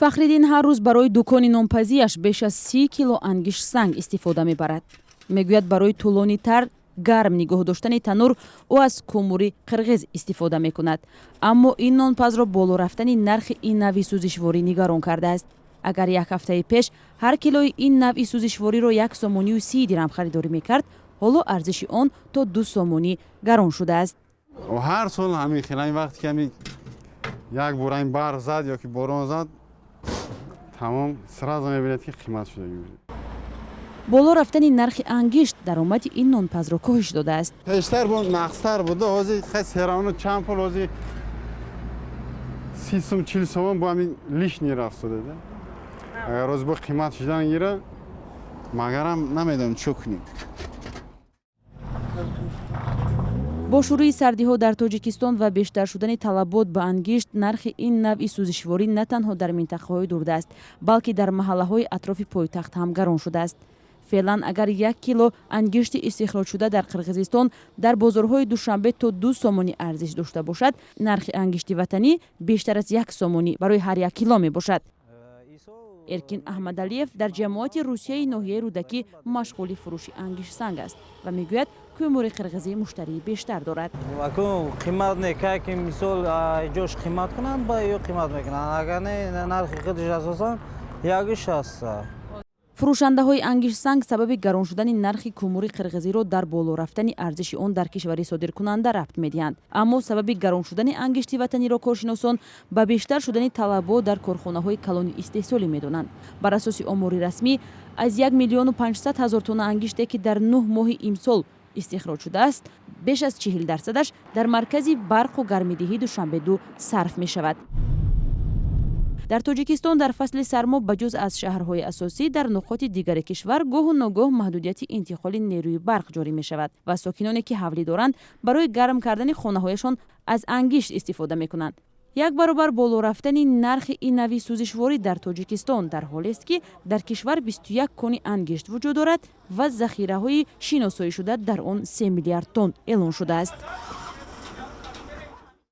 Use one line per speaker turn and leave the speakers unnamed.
фахриддин ҳар рӯз барои дукони нонпазиаш беш аз 30 кило ангишт санг истифода мебарад. мегӯяд барои тӯлонитар гарм нигоҳ доштани танӯр ӯ аз кӯмури қирғиз истифода мекунад. аммо ин нонпазро боло рафтани нархи ин навъи сӯзишворӣ нигарон кардааст. агар як ҳафтаи пеш ҳар килои ин навъи сӯзишвориро 1 сомонию 30 дирҳам харидорӣ мекард, ҳоло арзиши он то 2 сомонӣ гарон шудааст.
ҳар сол ҳамин хелаи вақте ки як бурайн барф зад ё ки борон зад, тамом сразу мебинед ки қимат шуда.
боло рафтани нархи ангишт даромади ин нонпазро коҳиш додааст.
пештар бо нақстар буда, ҳозир хай серавоно чанд пул, ҳозир 30 сом 40 сомон бо ҳамин лишни рафт шуда. агар ҳозир бо қимат шудан гира, магарам намедонам чӯ кунем.
бо шурӯи сардиҳо дар тоҷикистон ва бештар шудани талабот ба ангишт, нархи ин навъи сӯзишворӣ на танҳо дар минтақаҳои дурдаст, балки дар маҳаллаҳои атрофи пойтахт ҳам гарон шудааст. феълан агар 1 кило ангишти истихроҷшуда дар қирғизистон дар бозорҳои душанбе то 2 сомонӣ арзиш дошта бошад, нархи ангишти ватанӣ бештар аз 1 сомонӣ барои ҳар 1 кило мебошад. эркин аҳмадалиев дар ҷамоати русияи ноҳияи рӯдакӣ машғули фурӯши ангишт санг аст ва мегӯяд кӯмури қирғизӣ муштарии бештар дорад.
қимат не ки мисол ҷош қимат кунанд ба ё қимат мекунанд, агар не нархи худаш асосан ягиш аст.
фурӯшандаҳои ангишт санг сабаби гарон шудани нархи кӯмури қирғизиро дар боло рафтани арзиши он дар кишвари содиркунанда рабт медиҳанд. аммо сабаби гарон шудани ангишти ватаниро коршиносон ба бештар шудани талабот дар корхонаҳои калони истеҳсолӣ медонанд. бар асоси омори расмӣ аз 1 миллиону 500 ҳазор тонна ангиште ки дар 9 моҳи имсол истихроҷ шудааст, беш аз 40% дар маркази барқу гармидиҳӣ Душанбеду сарф мешавад. дар тоҷикистон дар фасли сармо ба ҷуз аз шаҳрҳои асосӣ дар нуқоти дигари кишвар гоҳу ногоҳ маҳдудияти интиқоли нерӯи барқ ҷорӣ мешавад ва сокиноне ки ҳавлӣ доранд барои гарм кардани хонаҳояшон аз ангишт истифода мекунанд. як баробар боло рафтани нархи ин навъи сӯзишворӣ дар тоҷикистон дар ҳолест ки дар кишвар 21 кони ангишт вуҷуд дорад ва захираҳои шиносоишуда дар он 3 миллиард тонн эълон шудааст.